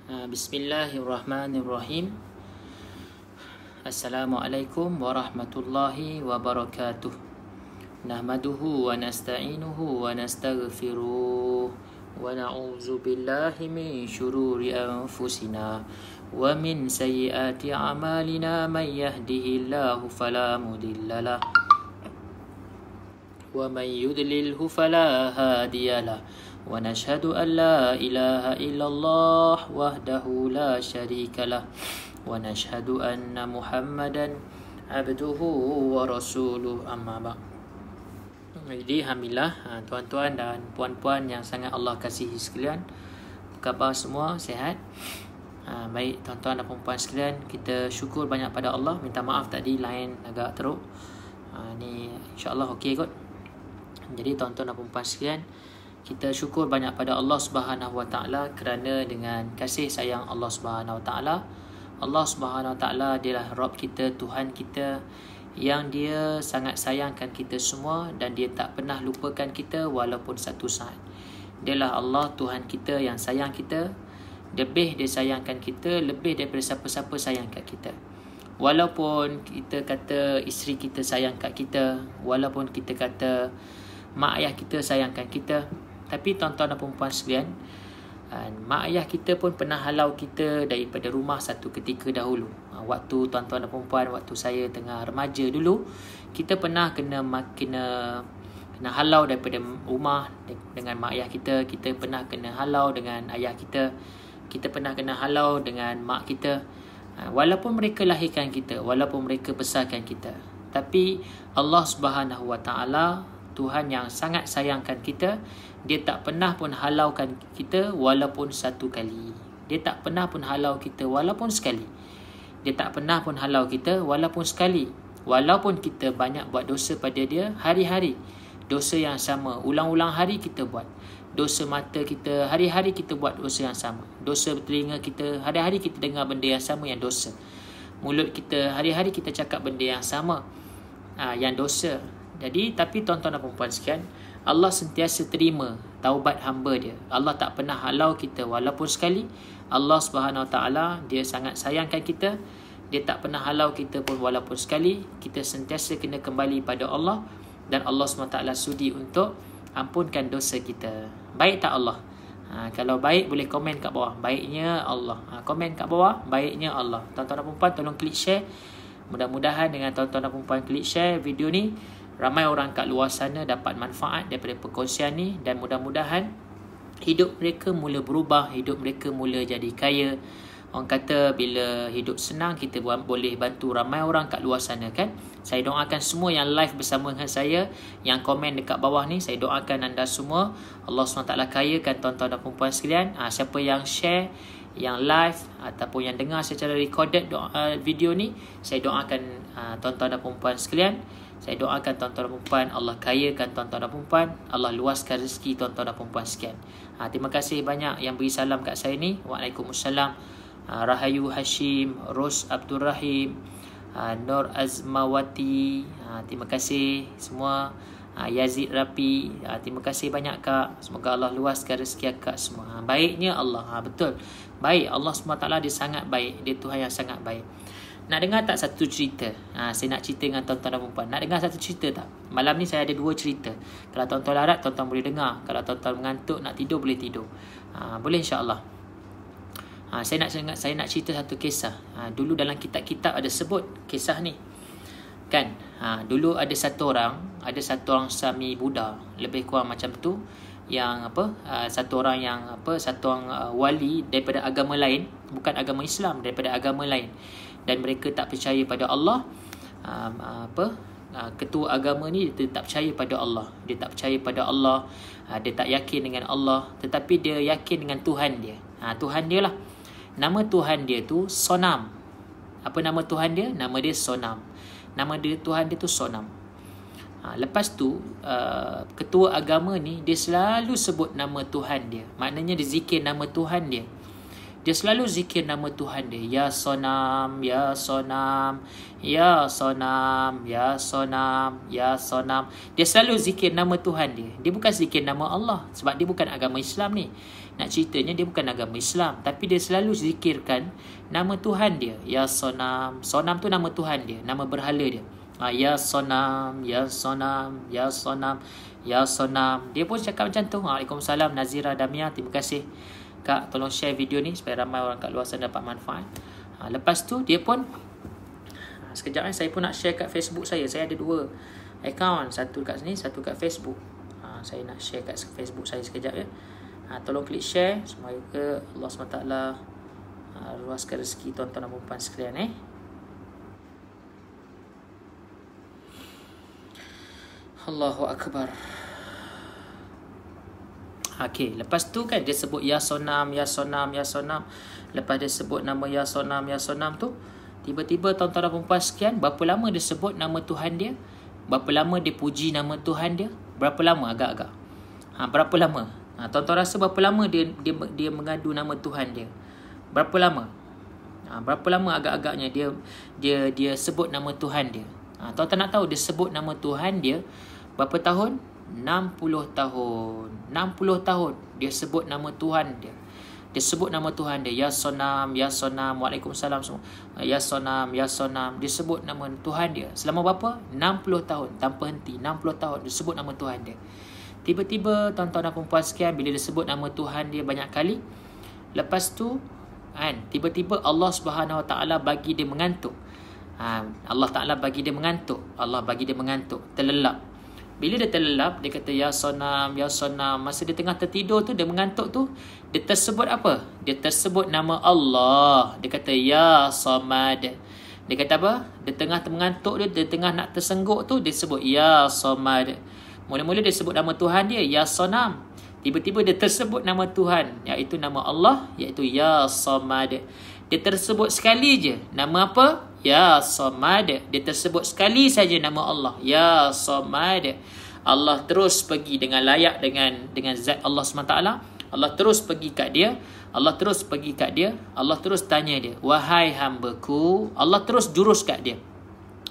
Bismillahirrahmanirrahim. Assalamualaikum warahmatullahi wabarakatuh. Nahmaduhu wa nasta'inuhu wa nastaghfiruh wa na'udzu billahi min syururi anfusina wa min sayyiati a'malina. Man yahdihillahu fala mudilla lahu wa man yudlilhu fala hadiyalah. ونشهد أن لا إله إلا الله وحده لا شريك له ونشهد أن محمدا عبده ورسوله أما بعد. Jadi alhamdulillah tuan-tuan dan puan-puan yang sangat Allah kasihi sekalian, apa khabar semua? Sihat? Baik tuan-tuan dan puan-puan sekalian, kita syukur banyak pada Allah. Minta maaf tadi lain agak teruk. Ni insya-Allah okey kot. Jadi tuan-tuan dan puan-puan sekalian, kita syukur banyak pada Allah Subhanahu Wa Taala kerana dengan kasih sayang Allah Subhanahu Wa Taala, Allah Subhanahu Wa Taala dialah Rabb kita, Tuhan kita, yang dia sangat sayangkan kita semua dan dia tak pernah lupakan kita walaupun satu saat. Dialah Allah Tuhan kita yang sayang kita, lebih dia sayangkan kita lebih daripada siapa-siapa sayang kat kita. Walaupun kita kata isteri kita sayang kat kita, walaupun kita kata mak ayah kita sayangkan kita, tapi tuan-tuan dan perempuan sekalian, mak ayah kita pun pernah halau kita daripada rumah satu ketika dahulu. Waktu tuan-tuan dan perempuan, waktu saya tengah remaja dulu, kita pernah kena halau daripada rumah dengan mak ayah kita. Kita pernah kena halau dengan ayah kita. Kita pernah kena halau dengan mak kita. Walaupun mereka lahirkan kita, walaupun mereka besarkan kita, tapi Allah Subhanahu Wa Taala, Tuhan yang sangat sayangkan kita, dia tak pernah pun halaukan kita walaupun satu kali. Dia tak pernah pun halau kita walaupun sekali. Dia tak pernah pun halau kita walaupun sekali. Walaupun kita banyak buat dosa pada dia hari-hari, dosa yang sama, ulang-ulang hari kita buat. Dosa mata kita, hari-hari kita buat dosa yang sama. Dosa telinga kita, hari-hari kita dengar benda yang sama yang dosa. Mulut kita, hari-hari kita cakap benda yang sama yang dosa. Jadi, tapi tuan-tuan dan perempuan sekalian, Allah sentiasa terima taubat hamba dia. Allah tak pernah halau kita walaupun sekali. Allah Subhanahu Wa Taala, dia sangat sayangkan kita. Dia tak pernah halau kita pun walaupun sekali. Kita sentiasa kena kembali pada Allah, dan Allah Subhanahu Wa Taala sudi untuk ampunkan dosa kita. Baik tak Allah? Kalau baik boleh komen kat bawah. Baiknya Allah. Komen kat bawah, baiknya Allah. Tuan-tuan dan perempuan, tolong klik share. Mudah-mudahan dengan tuan-tuan dan perempuan klik share video ni, ramai orang kat luar sana dapat manfaat daripada perkongsian ni, dan mudah-mudahan hidup mereka mula berubah, hidup mereka mula jadi kaya. Orang kata bila hidup senang, kita boleh bantu ramai orang kat luar sana kan. Saya doakan semua yang live bersama dengan saya, yang komen dekat bawah ni, saya doakan anda semua Allah SWT kayakan tuan-tuan dan perempuan sekalian. Siapa yang share, yang live ataupun yang dengar secara recorded video ni, saya doakan tuan-tuan dan perempuan sekalian. Saya doakan tuan-tuan dan perempuan, Allah kayakan tuan-tuan dan perempuan, Allah luaskan rezeki tuan-tuan dan perempuan sekian. Terima kasih banyak yang beri salam kat saya ni. Waalaikumsalam. Rahayu Hashim, Ros Abdul Rahim, Nur Azmawati, terima kasih semua. Yazid Rapi, terima kasih banyak kak. Semoga Allah luaskan rezeki kak semua. Baiknya Allah, betul. Baik, Allah SWT dia sangat baik. Dia Tuhan yang sangat baik. Nak dengar tak satu cerita? Saya nak cerita dengan tuan-tuan dan perempuan. Nak dengar satu cerita tak? Malam ni saya ada 2 cerita. Kalau tuan-tuan larat, tuan-tuan boleh dengar. Kalau tuan-tuan mengantuk, nak tidur, boleh tidur. Boleh insya-Allah. Saya nak cerita satu kisah. Dulu dalam kitab-kitab ada sebut kisah ni. Kan? Dulu ada satu orang Sami Buddha, lebih kurang macam tu, yang satu orang wali daripada agama lain, bukan agama Islam, daripada agama lain, dan mereka tak percaya pada Allah. Ketua agama ni dia tak percaya pada Allah. Dia tak percaya pada Allah. Dia tak yakin dengan Allah, tetapi dia yakin dengan Tuhan dia. Tuhan dia lah. Nama Tuhan dia tu Sonam. Apa nama Tuhan dia? Nama dia Sonam. Nama dia Tuhan dia tu Sonam. Lepas tu ketua agama ni dia selalu sebut nama Tuhan dia. Maknanya dia zikir nama Tuhan dia. Dia selalu zikir nama Tuhan dia. Ya Sonam, Ya Sonam, Ya Sonam, Ya Sonam, Ya Sonam. Dia selalu zikir nama Tuhan dia. Dia bukan zikir nama Allah. Sebab dia bukan agama Islam ni. Nak ceritanya dia bukan agama Islam. Tapi dia selalu zikirkan nama Tuhan dia. Ya Sonam. Sonam tu nama Tuhan dia. Nama berhala dia. Ya Sonam, Ya Sonam, Ya Sonam, Ya Sonam. Dia pun cakap macam tu. Waalaikumsalam Nazira Damia. Terima kasih Kak, tolong share video ni supaya ramai orang kat luar sana dapat manfaat. Lepas tu dia pun sekejap saya pun nak share kat Facebook saya. Saya ada 2 account, satu kat sini, satu kat Facebook. Saya nak share kat Facebook saya sekejap ya. Tolong klik share supaya Allah SWT luaskan rezeki tuan-tuan dan puan sekalian Allahu Akbar. Okey, lepas tu kan dia sebut Ya Sonam, Ya Sonam, Ya Sonam. Lepas dia sebut nama Ya Sonam, Ya Sonam tu, tiba-tiba tuan-tuan dan perempuan sekian, berapa lama dia sebut nama Tuhan dia? Berapa lama dia puji nama Tuhan dia? Berapa lama agak-agak? Berapa lama? Tuan-tuan rasa berapa lama dia mengadu nama Tuhan dia? Berapa lama? Berapa lama agak-agaknya dia sebut nama Tuhan dia? Tuan-tuan nak tahu dia sebut nama Tuhan dia berapa tahun? 60 tahun. 60 tahun dia sebut nama Tuhan dia. Dia sebut nama Tuhan dia. Ya Sonam, Ya Sonam. Waalaikumsalam semua. Ya Sonam, Ya Sonam. Dia sebut nama Tuhan dia. Selama berapa? 60 tahun. Tanpa henti. 60 tahun dia sebut nama Tuhan dia. Tiba-tiba tuan-tuan dan perempuan sekian, bila dia sebut nama Tuhan dia banyak kali, lepas tu tiba-tiba Allah Subhanahu Wa Taala bagi dia mengantuk. Allah Ta'ala bagi dia mengantuk. Allah bagi dia mengantuk, terlelap. Bila dia terlelap, dia kata Ya Sonam, Ya Sonam. Masa dia tengah tertidur tu, dia mengantuk tu, dia tersebut apa? Dia tersebut nama Allah. Dia kata Ya Samad. Dia kata apa? Dia tengah mengantuk dia tengah nak tersengguk tu, dia sebut Ya Samad. Mula-mula dia sebut nama Tuhan dia Ya Sonam. Tiba-tiba dia tersebut nama Tuhan, iaitu nama Allah, iaitu Ya Samad. Dia tersebut sekali je. Nama apa? Ya Samad. Dia tersebut sekali saja nama Allah. Ya Samad. Allah terus pergi dengan layak dengan zat Allah SWT. Allah terus pergi kat dia. Allah terus pergi kat dia. Allah terus tanya dia, wahai hamba-Ku. Allah terus jurus kat dia.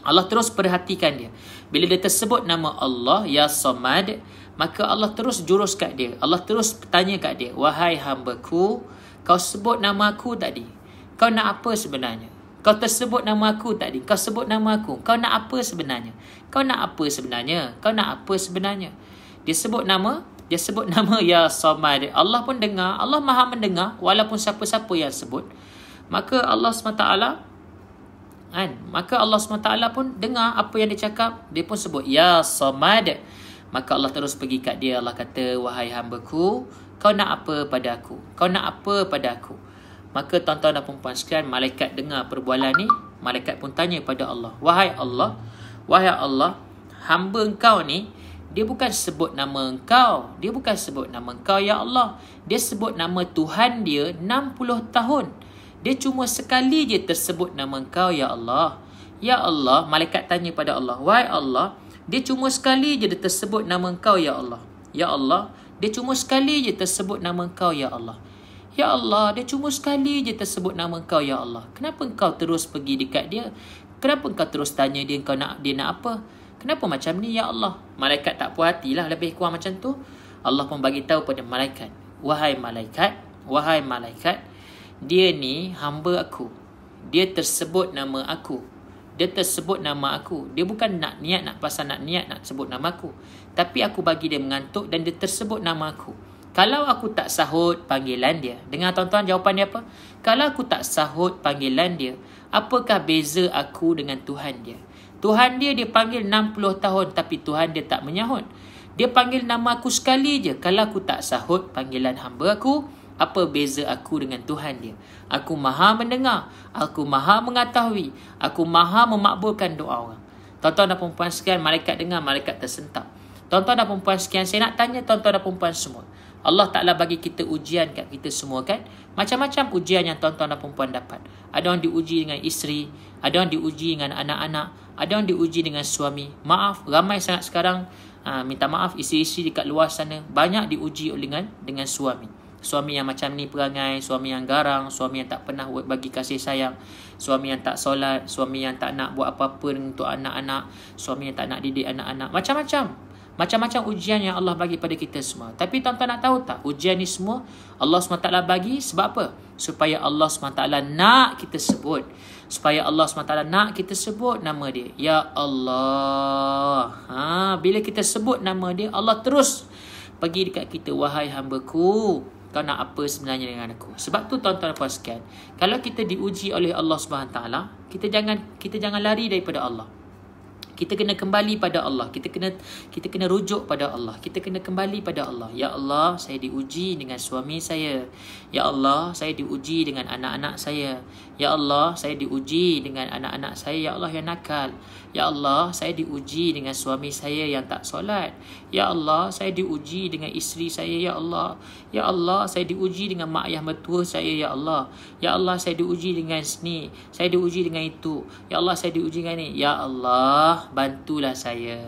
Allah terus perhatikan dia. Bila dia tersebut nama Allah Ya Samad, maka Allah terus jurus kat dia. Allah terus tanya kat dia, wahai hamba-Ku, kau sebut nama aku tadi, kau nak apa sebenarnya? Kau tersebut nama aku tadi, kau sebut nama aku, kau nak apa sebenarnya? Kau nak apa sebenarnya? Kau nak apa sebenarnya? Dia sebut nama Ya Samad. Allah pun dengar, Allah Maha mendengar walaupun siapa-siapa yang sebut. Maka Allah SWT pun dengar apa yang dia cakap. Dia pun sebut Ya Samad. Maka Allah terus pergi kat dia. Allah kata, wahai hamba-Ku, kau nak apa pada aku? Kau nak apa pada aku? Maka tuan-tuan dan perempuan sekalian, malaikat dengar perbualan ni. Malaikat pun tanya pada Allah, wahai Allah, hamba engkau ni, dia bukan sebut nama engkau. Dia bukan sebut nama engkau ya Allah. Dia sebut nama Tuhan dia 60 tahun. Dia cuma sekali je tersebut nama engkau ya Allah. Ya Allah, malaikat tanya pada Allah, wahai Allah, dia cuma sekali je dia tersebut nama engkau ya Allah. Ya Allah, dia cuma sekali je tersebut nama engkau ya Allah. Ya Allah, dia cuma sekali je tersebut nama engkau ya Allah. Kenapa engkau terus pergi dekat dia? Kenapa engkau terus tanya dia dia nak apa? Kenapa macam ni ya Allah? Malaikat tak puas hatilah, lebih kurang macam tu. Allah pun bagi tahu pada malaikat, wahai malaikat, dia ni hamba aku. Dia tersebut nama aku. Dia bukan nak niat nak sebut nama aku. Tapi aku bagi dia mengantuk dan dia tersebut nama aku. Kalau aku tak sahut panggilan dia, dengar tuan-tuan jawapan dia apa? Kalau aku tak sahut panggilan dia, apakah beza aku dengan Tuhan dia? Tuhan dia panggil 60 tahun tapi Tuhan dia tak menyahut. Dia panggil nama aku sekali je. Kalau aku tak sahut panggilan hamba aku, apa beza aku dengan Tuhan dia? Aku maha mendengar, aku maha mengetahui, aku maha memakbulkan doa orang. Tuan-tuan dan perempuan sekalian, malaikat dengar, malaikat tersentak. Tuan-tuan dan perempuan sekalian, saya nak tanya tuan-tuan dan perempuan semua. Allah Ta'ala bagi kita ujian kat kita semua kan. Macam-macam ujian yang tuan-tuan dan perempuan dapat. Ada orang diuji dengan isteri, ada orang diuji dengan anak-anak, ada orang diuji dengan suami. Maaf, ramai sangat sekarang minta maaf, isteri-isteri dekat luar sana banyak diuji dengan suami. Suami yang macam ni perangai, suami yang garang, suami yang tak pernah bagi kasih sayang, suami yang tak solat, suami yang tak nak buat apa-apa untuk anak-anak, suami yang tak nak didik anak-anak. Macam-macam ujian yang Allah bagi pada kita semua. Tapi tuan-tuan nak tahu tak, ujian ni semua Allah SWT bagi sebab apa? Supaya Allah SWT nak kita sebut. Supaya Allah SWT nak kita sebut nama dia. Ya Allah. Bila kita sebut nama dia, Allah terus pergi dekat kita. Wahai hamba-Ku, kau nak apa sebenarnya dengan aku? Sebab tu tuan-tuan dan puan sekalian, kalau kita diuji oleh Allah SWT, kita jangan lari daripada Allah. Kita kena kembali pada Allah. Kita kena rujuk pada Allah. Kita kena kembali pada Allah. Ya Allah, saya diuji dengan suami saya. Ya Allah, saya diuji dengan anak-anak saya. Ya Allah, saya diuji dengan anak-anak saya, ya Allah, yang nakal. Ya Allah, saya diuji dengan suami saya yang tak solat. Ya Allah, saya diuji dengan isteri saya, ya Allah. Ya Allah, saya diuji dengan mak ayah mertua saya, ya Allah. Ya Allah, saya diuji dengan ni. Saya diuji dengan itu. Ya Allah, saya diuji dengan ni. Ya Allah, bantulah saya.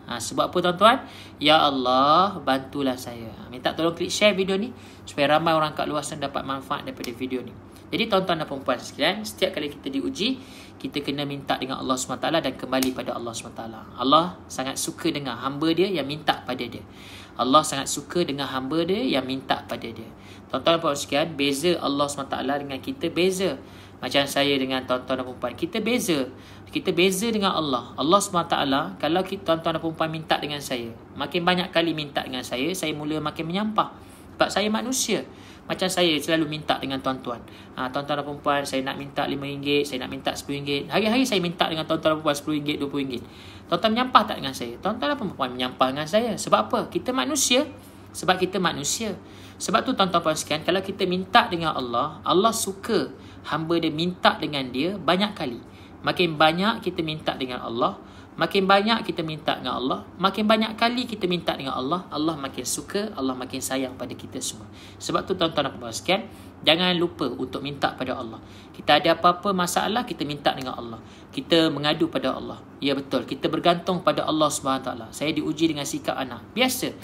Sebab apa tuan-tuan? Ya Allah, bantulah saya. Minta tolong klik share video ni supaya ramai orang kat luar sana dapat manfaat daripada video ni. Jadi tuan-tuan dan perempuan sekalian, setiap kali kita diuji, kita kena minta dengan Allah SWT dan kembali pada Allah SWT. Allah sangat suka dengan hamba dia yang minta pada dia. Allah sangat suka dengan hamba dia yang minta pada dia. Tuan-tuan dan perempuan sekalian, beza Allah SWT dengan kita beza. Macam saya dengan tuan-tuan dan perempuan, kita beza. Kita beza dengan Allah. Allah SWT, kalau tuan-tuan dan perempuan minta dengan saya, makin banyak kali minta dengan saya mula makin menyampah. Sebab saya manusia. Macam saya selalu minta dengan tuan-tuan. Tuan-tuan dan perempuan, saya nak minta RM5, saya nak minta RM10. Hari-hari saya minta dengan tuan-tuan dan perempuan RM10, RM20. Tuan-tuan menyampah tak dengan saya? Tuan-tuan dan perempuan menyampah dengan saya. Sebab apa? Kita manusia. Sebab kita manusia. Sebab tu tuan-tuan dan perempuan sekalian, kalau kita minta dengan Allah, Allah suka hamba dia minta dengan dia banyak kali. Makin banyak kita minta dengan Allah, makin banyak kita minta dengan Allah, makin banyak kali kita minta dengan Allah, Allah makin suka, Allah makin sayang pada kita semua. Sebab tu tuan-tuan dan puan-puan sekalian, jangan lupa untuk minta pada Allah. Kita ada apa-apa masalah, kita minta dengan Allah. Kita mengadu pada Allah. Ya betul, kita bergantung pada Allah SWT. Saya diuji dengan sikap anak. Biasa.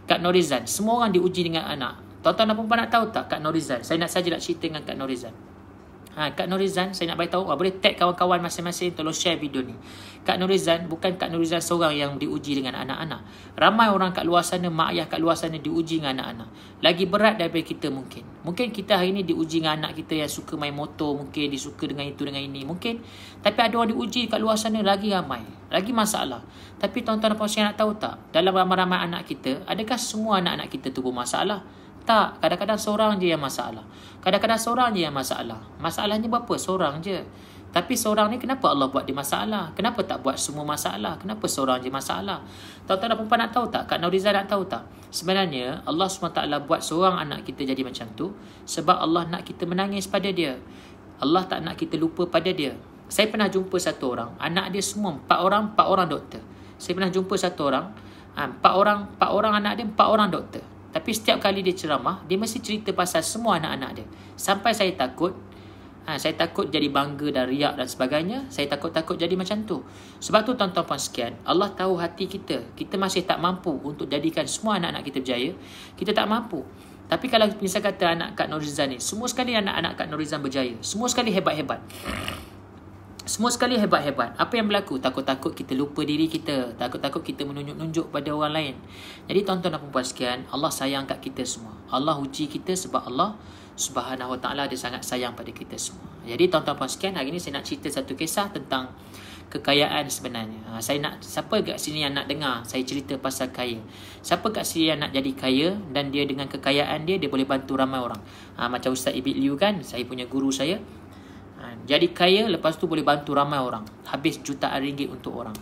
Kak Norizan, semua orang diuji dengan anak. Tuan-tuan dan puan-puan nak tahu tak Kak Norizan? Saya nak cerita dengan Kak Norizan. Kak Norizan, saya nak beritahu, boleh tag kawan-kawan masing-masing, tolong share video ni. Kak Norizan, bukan Kak Norizan seorang yang diuji dengan anak-anak. Ramai orang kat luar sana, mak ayah kat luar sana diuji dengan anak-anak. Lagi berat daripada kita mungkin. Mungkin kita hari ni diuji dengan anak kita yang suka main motor, mungkin disuka dengan itu, dengan ini, mungkin. Tapi ada orang diuji kat luar sana lagi ramai, lagi masalah. Tapi tuan-tuan dan puan-puan nak tahu tak, dalam ramai-ramai anak kita, adakah semua anak-anak kita tu bermasalah? Tak, kadang-kadang seorang je yang masalah. Kadang-kadang seorang je yang masalah. Masalahnya berapa? Seorang je. Tapi seorang ni kenapa Allah buat dia masalah? Kenapa tak buat semua masalah? Kenapa seorang je masalah? Tuan-tuan dan perempuan nak tahu tak? Kak Norizan nak tahu tak? Sebenarnya Allah SWT buat seorang anak kita jadi macam tu sebab Allah nak kita menangis pada dia. Allah tak nak kita lupa pada dia. Saya pernah jumpa satu orang, anak dia semua 4 orang doktor. Saya pernah jumpa satu orang, 4 orang anak dia, 4 orang doktor. Tapi setiap kali dia ceramah, dia mesti cerita pasal semua anak-anak dia. Sampai saya takut jadi bangga dan riak dan sebagainya. Saya takut jadi macam tu. Sebab tu tuan-tuan puan sekian, Allah tahu hati kita. Kita masih tak mampu untuk jadikan semua anak-anak kita berjaya. Kita tak mampu. Tapi kalau misal kata anak Kak Norizan ni, semua sekali anak-anak Kak Norizan berjaya. Semua sekali hebat-hebat. Semua sekali hebat-hebat. Apa yang berlaku? Takut-takut kita lupa diri kita. Takut-takut kita menunjuk-nunjuk pada orang lain. Jadi tuan-tuan dan perempuan sekalian, Allah sayang kat kita semua. Allah uji kita sebab Allah Subhanahu Wa Taala dia sangat sayang pada kita semua. Jadi tuan-tuan dan perempuan sekalian, hari ni saya nak cerita satu kisah tentang kekayaan sebenarnya. Siapa kat sini yang nak dengar saya cerita pasal kaya? Siapa kat sini yang nak jadi kaya dan dia dengan kekayaan dia boleh bantu ramai orang? Macam Ustaz Ibit Liu kan, saya punya guru saya. Jadi kaya, lepas tu boleh bantu ramai orang. Habis jutaan ringgit untuk orang.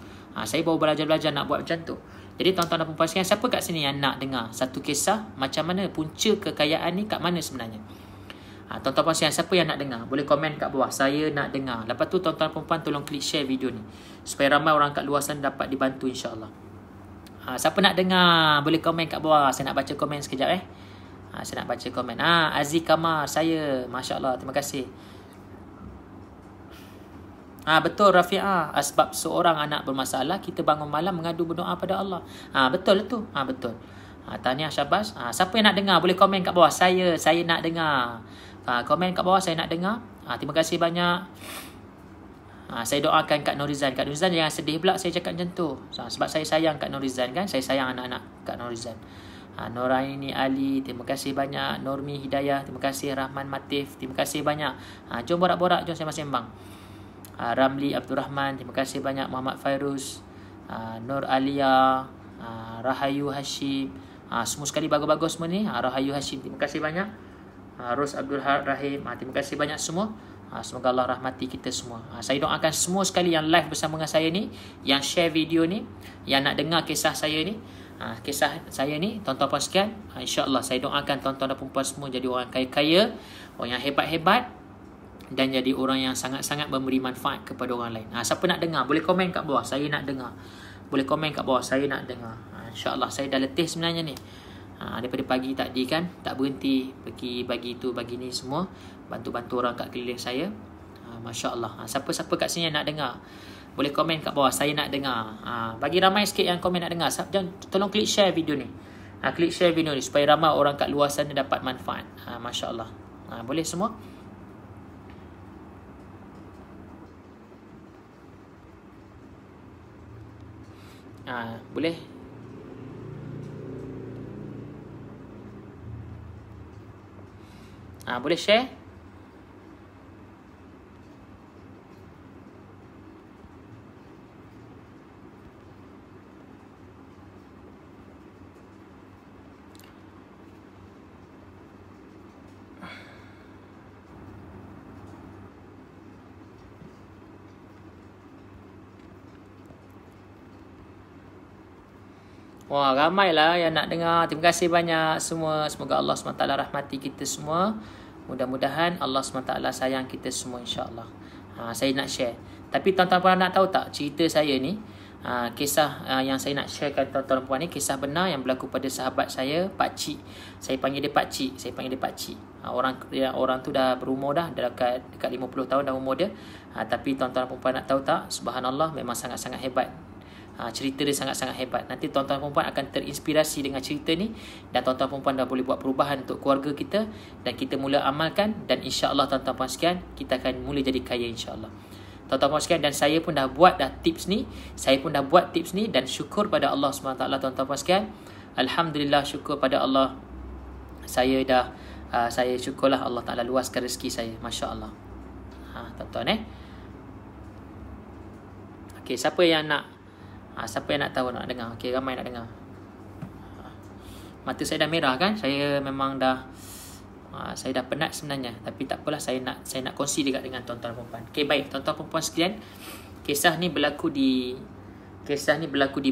Saya baru belajar nak buat macam tu. Jadi tuan-tuan dan perempuan sekalian, siapa kat sini yang nak dengar satu kisah macam mana punca kekayaan ni kat mana sebenarnya? Tuan-tuan dan perempuan sekalian, siapa yang nak dengar? Boleh komen kat bawah, saya nak dengar. Lepas tu tuan-tuan dan perempuan tolong klik share video ni supaya ramai orang kat luar sana dapat dibantu, insya-Allah. Siapa nak dengar? Boleh komen kat bawah. Saya nak baca komen sekejap Saya nak baca komen. Aziz Kamar, saya. Masya-Allah, terima kasih. Betul Rafi'ah. Sebab seorang anak bermasalah, kita bangun malam mengadu berdoa pada Allah. Betul tu. Betul. Tahniah Syabas. Siapa yang nak dengar boleh komen kat bawah. Saya nak dengar. Komen kat bawah, saya nak dengar. Terima kasih banyak. Saya doakan Kak Norizan. Kak Norizan jangan sedih pula saya cakap macam tu. Sebab saya sayang Kak Norizan kan. Saya sayang anak-anak Kak Norizan. Noraini Ali, terima kasih banyak. Normi Hidayah, terima kasih. Rahman Matif, terima kasih banyak. Jom borak-borak, jom sembang-sembang. Ramli Abdul Rahman, terima kasih banyak. Muhammad Fairuz, Nur Alia, Rahayu Hashim, semua sekali bagus-bagus semua ni. Rahayu Hashim, terima kasih banyak. Ros Abdul Rahim, terima kasih banyak semua. Semoga Allah rahmati kita semua. Saya doakan semua sekali yang live bersama dengan saya ni, yang share video ni, yang nak dengar kisah saya ni, kisah saya ni, tuan-tuan puan sekalian, insya-Allah saya doakan tuan-tuan dan puan semua jadi orang kaya-kaya, orang yang hebat-hebat, dan jadi orang yang sangat-sangat memberi manfaat kepada orang lain. Siapa nak dengar boleh komen kat bawah, saya nak dengar. Boleh komen kat bawah, saya nak dengar. Insya-Allah saya dah letih sebenarnya ni. Daripada pagi tadi kan, tak berhenti pergi bagi tu bagi ni semua, bantu-bantu orang kat keliling saya. Masya-Allah. Siapa-siapa kat sini yang nak dengar boleh komen kat bawah, saya nak dengar. Bagi ramai sikit yang komen nak dengar. Tolong klik share video ni. Klik share video ni supaya ramai orang kat luar sana dapat manfaat. Masya-Allah. Boleh semua? Boleh? Boleh share? Wah, ramailah yang nak dengar. Terima kasih banyak semua. Semoga Allah SWT rahmati kita semua. Mudah-mudahan Allah SWT sayang kita semua, insya-Allah. Saya nak share. Tapi tuan-tuan puan nak tahu tak cerita saya ni? Kisah yang saya nak sharekan tuan-tuan puan ni, kisah benar yang berlaku pada sahabat saya, Pak Cik. Saya panggil dia Pak Cik. Orang tu dah berumur dah dekat 50 tahun dah umur dia. Tapi tuan-tuan puan nak tahu tak? Subhanallah, memang sangat-sangat hebat. Cerita dia sangat-sangat hebat. Nanti tuan-tuan perempuan akan terinspirasi dengan cerita ni, dan tuan-tuan perempuan dah boleh buat perubahan untuk keluarga kita, dan kita mula amalkan, dan insya-Allah tuan-tuan perempuan sekalian, kita akan mula jadi kaya insya-Allah. Tuan-tuan perempuan sekalian, dan saya pun dah buat tips ni, dan syukur pada Allah SWT. Tuan-tuan perempuan sekalian, alhamdulillah, syukur pada Allah. Saya syukurlah Allah Taala luaskan rezeki saya, masya-Allah. Tuan-tuan okey, siapa yang nak tahu, nak dengar? Okey, ramai nak dengar. Mata saya dah merah kan? Saya memang dah saya dah penat sebenarnya, tapi tak apalah, saya nak kongsi juga dengan tuan-tuan perempuan. Okey, baik tuan-tuan perempuan sekalian, kisah ni berlaku di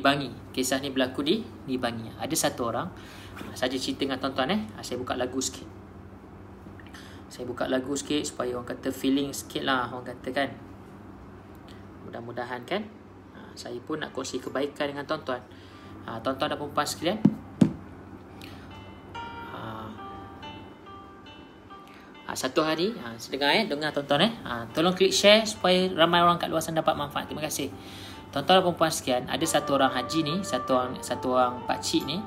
Bangi. Kisah ni berlaku di Bangi. Ada satu orang, saja cerita dengan tuan-tuan Saya buka lagu sikit. Supaya orang kata feeling sikit lah, orang kata kan. Mudah-mudahan kan. Saya pun nak kongsi kebaikan dengan tuan-tuan. Tuan-tuan dan perempuan sekalian, satu hari, dengar tuan-tuan tolong klik share supaya ramai orang kat luar sana dapat manfaat. Terima kasih. Tuan-tuan dan perempuan sekalian, ada satu orang haji ni, satu orang pakcik ni,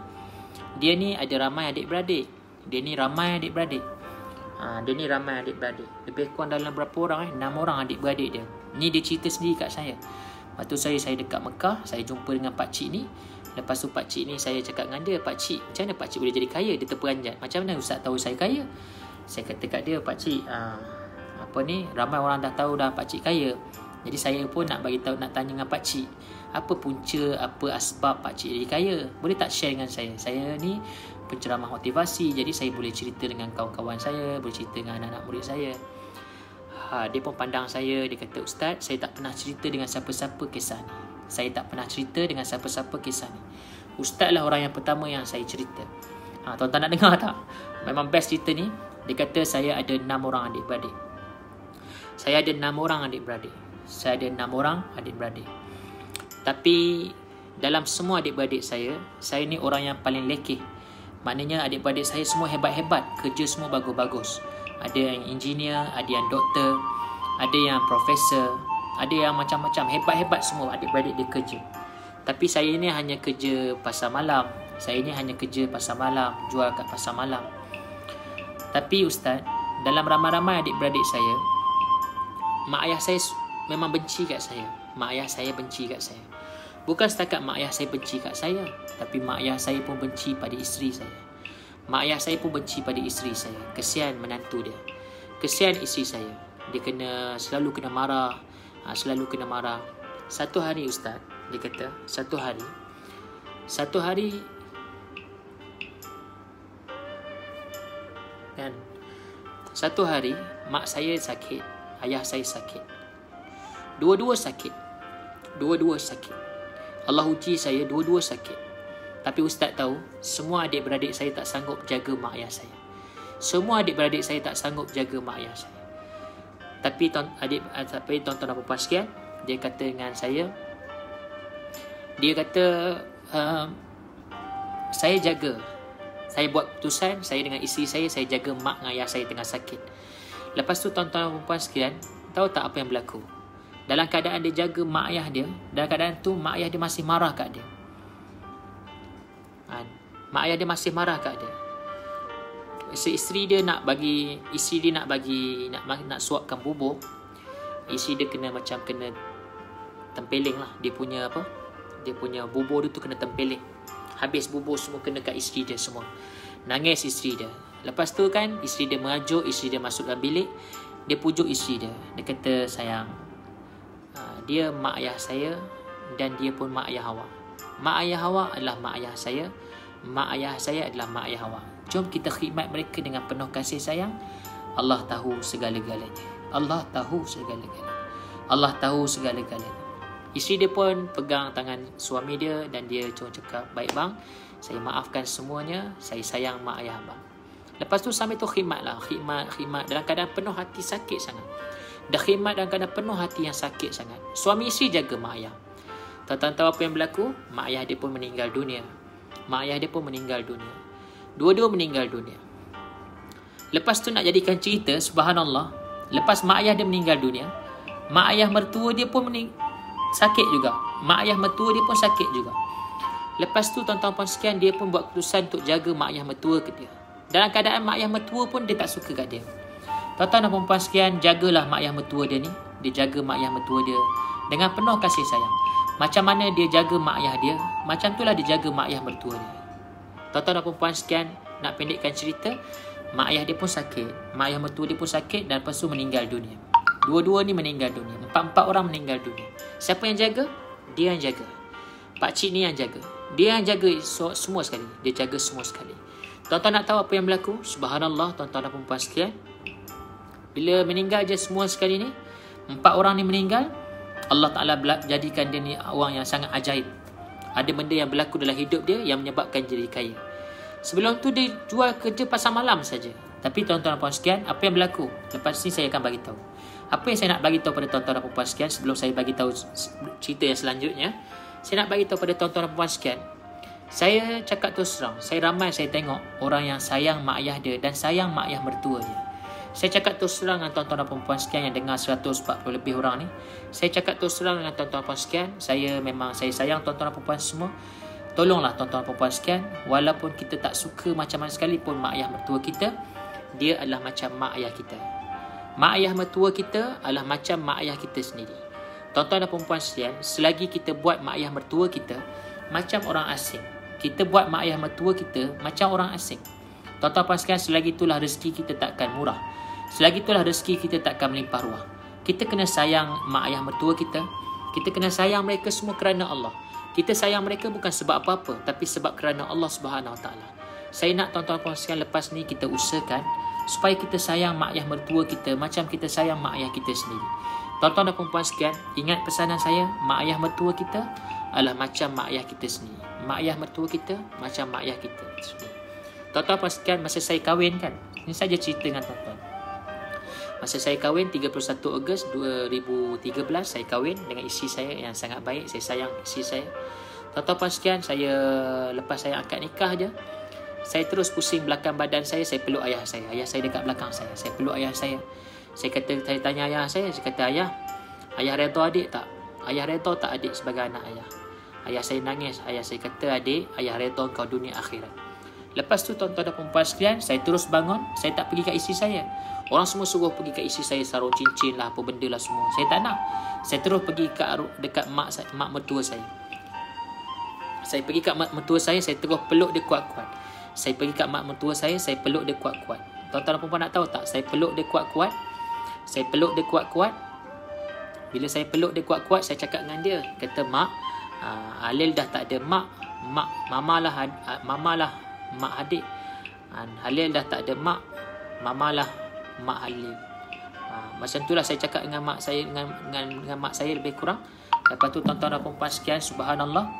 dia ni ada ramai adik-beradik. Dia ni ramai adik-beradik. Lebih kurang dalam berapa orang 6 orang adik-beradik dia. Ni dia cerita sendiri kat saya. Lepas tu saya dekat Mekah, saya jumpa dengan pakcik ni. Lepas tu pakcik ni, saya cakap dengan dia, "Pakcik, macam mana pakcik boleh jadi kaya?" Dia terperanjat. "Macam mana ustaz tahu saya kaya?" Saya kata kat dia, "Pakcik, ramai orang dah tahu dah pakcik kaya. Jadi saya pun nak tanya dengan pakcik, apa punca, apa asbab pakcik jadi kaya? Boleh tak share dengan saya? Saya ni penceramah motivasi, jadi saya boleh cerita dengan kawan-kawan saya, boleh cerita dengan anak-anak murid saya." Dia pun pandang saya, dia kata, "Ustaz, saya tak pernah cerita dengan siapa-siapa kisah ni. Ustaz lah orang yang pertama yang saya cerita." Tuan-tuan nak dengar tak? Memang best cerita ni. Dia kata, "Saya ada 6 orang adik-beradik. Tapi dalam semua adik-beradik saya ni orang yang paling lekeh. Maknanya adik-beradik saya semua hebat-hebat, kerja semua bagus-bagus. Ada yang engineer, ada yang doktor, ada yang profesor, ada yang macam-macam, hebat-hebat semua adik-beradik dia kerja. Tapi saya ni hanya kerja pasar malam, Saya ni hanya kerja pasar malam, jual kat pasar malam. Tapi Ustaz, dalam ramai-ramai adik-beradik saya, mak ayah saya memang benci kat saya. Mak ayah saya benci kat saya. Bukan setakat mak ayah saya benci kat saya, tapi mak ayah saya pun benci pada isteri saya. Mak ayah saya pun benci pada isteri saya. Kesian menantu dia. Kesian isteri saya. Dia selalu kena marah. Selalu kena marah. Satu hari Ustaz, dia kata, satu hari kan, satu hari mak saya sakit, ayah saya sakit. Dua-dua sakit. Allah uji saya, dua-dua sakit. Tapi Ustaz tahu, semua adik-beradik saya tak sanggup jaga mak ayah saya. Semua adik-beradik saya tak sanggup jaga mak ayah saya. Tapi tuan-tuan dan puan sekalian, dia kata dengan saya, dia kata, saya jaga. Saya buat keputusan, saya dengan isteri saya jaga mak dan ayah saya tengah sakit. Lepas tu tuan-tuan dan puan sekalian, tahu tak apa yang berlaku? Dalam keadaan dia jaga mak ayah dia, dalam keadaan tu mak ayah dia masih marah kat dia. Mak ayah dia masih marah kat dia. Isteri dia nak suapkan bubur. Isteri dia kena tempeling lah. Dia punya bubur dia tu kena tempeling. Habis bubur semua kena kat isteri dia semua. Nangis isteri dia. Lepas tu kan, isteri dia mengajuk, isteri dia masuk dalam bilik. Dia pujuk isteri dia. Dia kata, sayang, dia mak ayah saya dan dia pun mak ayah awak. Mak ayah awak adalah mak ayah saya. Mak ayah saya adalah mak ayah awak. Jom kita khidmat mereka dengan penuh kasih sayang. Allah tahu segala-galanya. Allah tahu segala-galanya. Allah tahu segala-galanya. Isteri dia pun pegang tangan suami dia dan dia cuma cakap, baik bang, saya maafkan semuanya, saya sayang mak ayah bang. Lepas tu sampai tu khidmat dalam keadaan penuh hati sakit sangat. Dah khidmat dalam keadaan penuh hati yang sakit sangat. Suami isteri jaga mak ayah. Tuan-tuan tahu apa yang berlaku? Mak ayah dia pun meninggal dunia. Dua-dua meninggal dunia. Lepas tu nak jadikan cerita, subhanallah, lepas mak ayah dia meninggal dunia, mak ayah mertua dia pun sakit juga. Mak ayah mertua dia pun sakit juga. Lepas tu tuan-tuan puan sekalian, dia pun buat keputusan untuk jaga mak ayah mertua ke dia. Dalam keadaan mak ayah mertua pun dia tak suka kat dia. Tuan-tuan dan puan sekalian, jagalah mak ayah mertua dia ni. Dia jaga mak ayah mertua dia dengan penuh kasih sayang. Macam mana dia jaga mak ayah dia, macam itulah dia jaga mak ayah mertua dia. Tuan-tuan dan puan sekalian, nak pendekkan cerita, mak ayah dia pun sakit, mak ayah mertua dia pun sakit dan lepas tu meninggal dunia. Dua-dua ni meninggal dunia. Empat orang meninggal dunia. Siapa yang jaga? Dia yang jaga. Pakcik ni yang jaga. Dia yang jaga semua sekali. Dia jaga semua sekali. Tuan-tuan nak tahu apa yang berlaku? Subhanallah, tuan-tuan dan puan sekalian, bila meninggal je semua sekali ni, 4 orang ni meninggal, Allah Ta'ala jadikan dia ni orang yang sangat ajaib. Ada benda yang berlaku dalam hidup dia yang menyebabkan jadi kaya. Sebelum tu dia jual kerja pasar malam saja. Tapi tuan-tuan dan puan sekalian, apa yang berlaku? Lepas ni saya akan bagi tahu. Apa yang saya nak bagi tahu pada tuan-tuan dan puan sekalian sebelum saya bagi tahu cerita yang selanjutnya? Saya nak bagi tahu pada tuan-tuan dan puan sekalian. Saya cakap terus terang, saya tengok orang yang sayang mak ayah dia dan sayang mak ayah mertua dia. Saya cakap terus terang dengan tuan-tuan dan puan sekalian yang dengar 140 lebih orang ni. Saya cakap terus terang dengan tuan-tuan dan puan sekalian, saya sayang tuan-tuan dan puan semua. Tolonglah tuan-tuan dan puan sekalian, walaupun kita tak suka macam mana sekalipun mak ayah mertua kita, dia adalah macam mak ayah kita. Mak ayah mertua kita adalah macam mak ayah kita sendiri. Tuan-tuan dan puan sekalian, selagi kita buat mak ayah mertua kita macam orang asing, kita buat mak ayah mertua kita macam orang asing, tuan-tuan dan puan sekalian, selagi itulah rezeki kita takkan murah. Selagi itulah rezeki kita takkan melimpah ruah. Kita kena sayang mak ayah mertua kita. Kita kena sayang mereka semua kerana Allah. Kita sayang mereka bukan sebab apa-apa, tapi sebab kerana Allah Subhanahu Wa Taala. Saya nak tuan-tuan dan puan sekalian, lepas ni kita usahakan supaya kita sayang mak ayah mertua kita macam kita sayang mak ayah kita sendiri. Tuan-tuan dan puan sekalian, ingat pesanan saya, mak ayah mertua kita adalah macam mak ayah kita sendiri. Mak ayah mertua kita macam mak ayah kita sendiri. Tuan-tuan dan puan sekalian, masa saya kahwin kan, ini saja cerita dengan tuan-tuan. Masa saya kahwin 31 Ogos 2013, saya kahwin dengan isteri saya yang sangat baik. Saya sayang isteri saya. Tuan-tuan puan sekalian, lepas saya akad nikah je, saya terus pusing belakang badan saya peluk ayah saya. Ayah saya dekat belakang saya peluk ayah saya. Saya tanya ayah saya kata, ayah redha adik tak? Ayah redha tak adik sebagai anak ayah? Ayah saya nangis. Ayah saya kata, adik, ayah redha kau dunia akhirat. Lepas tu tuan-tuan dan perempuan sekalian, saya terus bangun. Saya tak pergi kat isteri saya. Orang semua suruh pergi kat isteri saya, sarung cincin lah, apa benda lah semua. Saya tak nak. Saya terus pergi dekat mak mertua saya. Saya pergi kat mak mertua saya terus peluk dia kuat-kuat. Saya pergi kat mak mertua saya peluk dia kuat-kuat. Tuan-tuan dan perempuan nak tahu tak? Saya peluk dia kuat-kuat. Bila saya peluk dia kuat-kuat, saya cakap dengan dia, kata, mak, Halil dah tak ada mak, mamalah mak adik. Halil dah tak ada mak, mamalah mak Halil. Macam itulah saya cakap dengan mak saya, dengan mak saya lebih kurang. Lepas tu tuan-tuan dan perempuan sekian, subhanallah,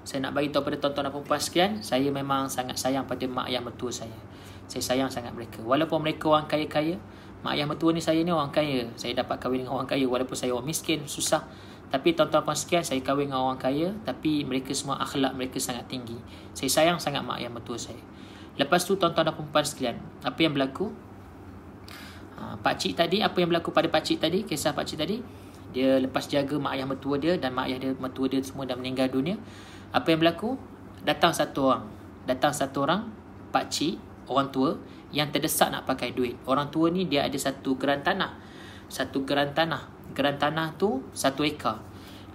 saya nak bagi tahu pada tuan-tuan dan perempuan sekian, saya memang sangat sayang pada mak ayah mertua saya. Saya sayang sangat mereka. Walaupun mereka orang kaya-kaya, mak ayah mertua ni, saya ni orang kaya. Saya dapat kahwin dengan orang kaya walaupun saya orang miskin, susah. Tapi tuan-tuan dan perempuan sekian, saya kahwin dengan orang kaya, tapi mereka semua akhlak mereka sangat tinggi. Saya sayang sangat mak ayah mertua saya. Lepas tu tuan-tuan dan perempuan sekalian, apa yang berlaku? Pakcik tadi, apa yang berlaku pada pakcik tadi? Kisah pakcik tadi, dia lepas jaga mak ayah mertua dia, dan mak ayah mertua dia semua dah meninggal dunia. Apa yang berlaku? Datang satu orang pakcik, orang tua, yang terdesak nak pakai duit. Orang tua ni dia ada satu geran tanah. Geran tanah tu 1 ekar.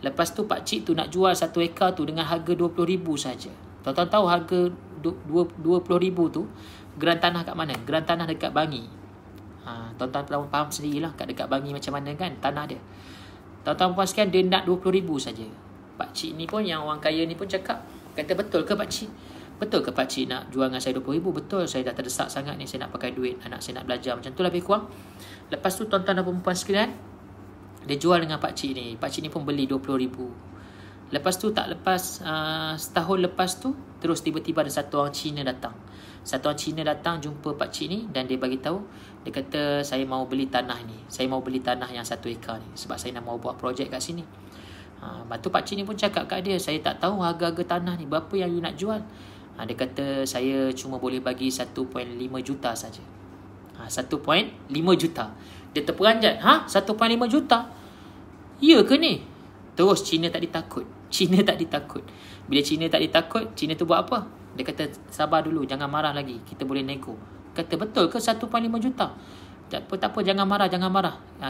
Lepas tu pakcik tu nak jual 1 ekar tu dengan harga 20,000 saja. Tuan-tuan tahu harga 20,000 tu geran tanah kat mana? Geran tanah dekat Bangi. Tuan-tuan faham sendirilah kat dekat Bangi macam mana kan tanah dia. Tuan-tuan puan sekalian, dia nak 20,000 saja. Pakcik ni pun, yang orang kaya ni pun cakap, kata, betul ke pakcik? Betul ke pakcik nak jual dengan saya 20,000? Betul, saya dah terdesak sangat ni, saya nak pakai duit, anak saya nak belajar. Macam tu lebih kurang. Lepas tu tuan-tuan dan perempuan sekalian, dia jual dengan pakcik ni. Pakcik ni pun beli 20,000. Lepas tu tak lepas setahun lepas tu, terus tiba-tiba ada satu orang Cina datang. Jumpa pakcik ni, dan dia bagi tahu, dia kata, saya mau beli tanah ni. Saya mau beli tanah yang 1 ekar ni sebab saya nak mau buat projek kat sini. Lepas tu pakcik ni pun cakap kat dia, saya tak tahu harga-harga tanah ni, berapa yang you nak jual? Dia kata, saya cuma boleh bagi 1.5 juta saja. 1.5 juta. Dia terperanjat. 1.5 juta? Ya ke ni? Terus Cina tak ditakut. Bila Cina tak ditakut, Cina tu buat apa? Dia kata, sabar dulu, jangan marah lagi, kita boleh nego. Kata, betul ke 1.5 juta? Tak apa, jangan marah.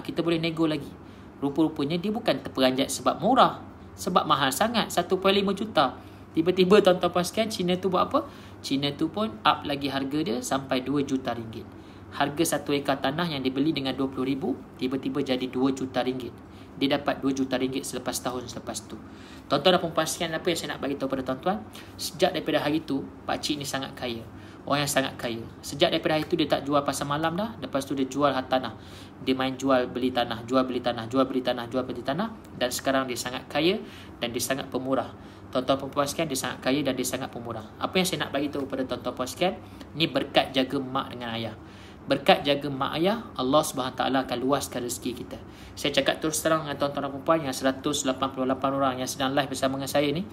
Kita boleh nego lagi. Rupa-rupanya dia bukan terperanjat sebab murah, sebab mahal sangat, 1.5 juta. Tiba-tiba tuan-tuan puan sekalian, Cina tu buat apa? Cina tu pun up lagi harga dia sampai 2 juta ringgit. Harga 1 ekar tanah yang dibeli dengan 20,000 tiba-tiba jadi 2 juta ringgit. Dia dapat 2 juta ringgit selepas tahun selepas tu. Tuan-tuan dan perempuan sekalian, apa yang saya nak bagi tahu pada tuan-tuan, sejak daripada hari tu, pakcik ni sangat kaya. Orang yang sangat kaya. Sejak daripada hari tu, dia tak jual pasar malam dah. Lepas tu dia jual tanah. Dia main jual beli tanah. Dan sekarang dia sangat kaya dan dia sangat pemurah. Tuan-tuan perempuan sekalian, dia sangat kaya dan dia sangat pemurah. Apa yang saya nak bagi tahu pada tuan-tuan perempuan sekalian, ni berkat jaga mak dengan ayah. Berkat jaga mak ayah, Allah SWT akan luaskan rezeki kita. Saya cakap terus terang dengan tuan-tuan dan perempuan yang 188 orang yang sedang live bersama dengan saya ni,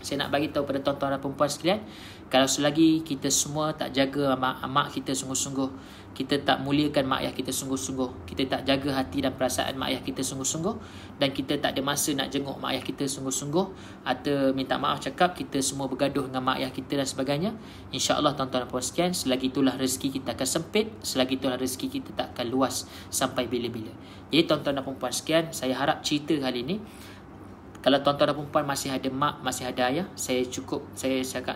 saya nak bagi tahu pada tuan-tuan dan perempuan sekalian, kalau selagi kita semua tak jaga mak kita sungguh-sungguh, kita tak muliakan mak ayah kita sungguh-sungguh, kita tak jaga hati dan perasaan mak ayah kita sungguh-sungguh, dan kita tak ada masa nak jenguk mak ayah kita sungguh-sungguh, atau minta maaf cakap kita semua bergaduh dengan mak ayah kita dan sebagainya, insya-Allah tuan-tuan dan puan sekalian, selagi itulah rezeki kita akan sempit, selagi itulah rezeki kita tak akan luas sampai bila-bila. Jadi tuan-tuan dan puan sekalian, saya harap cerita kali ini, kalau tuan-tuan dan perempuan masih ada mak, masih ada ayah, saya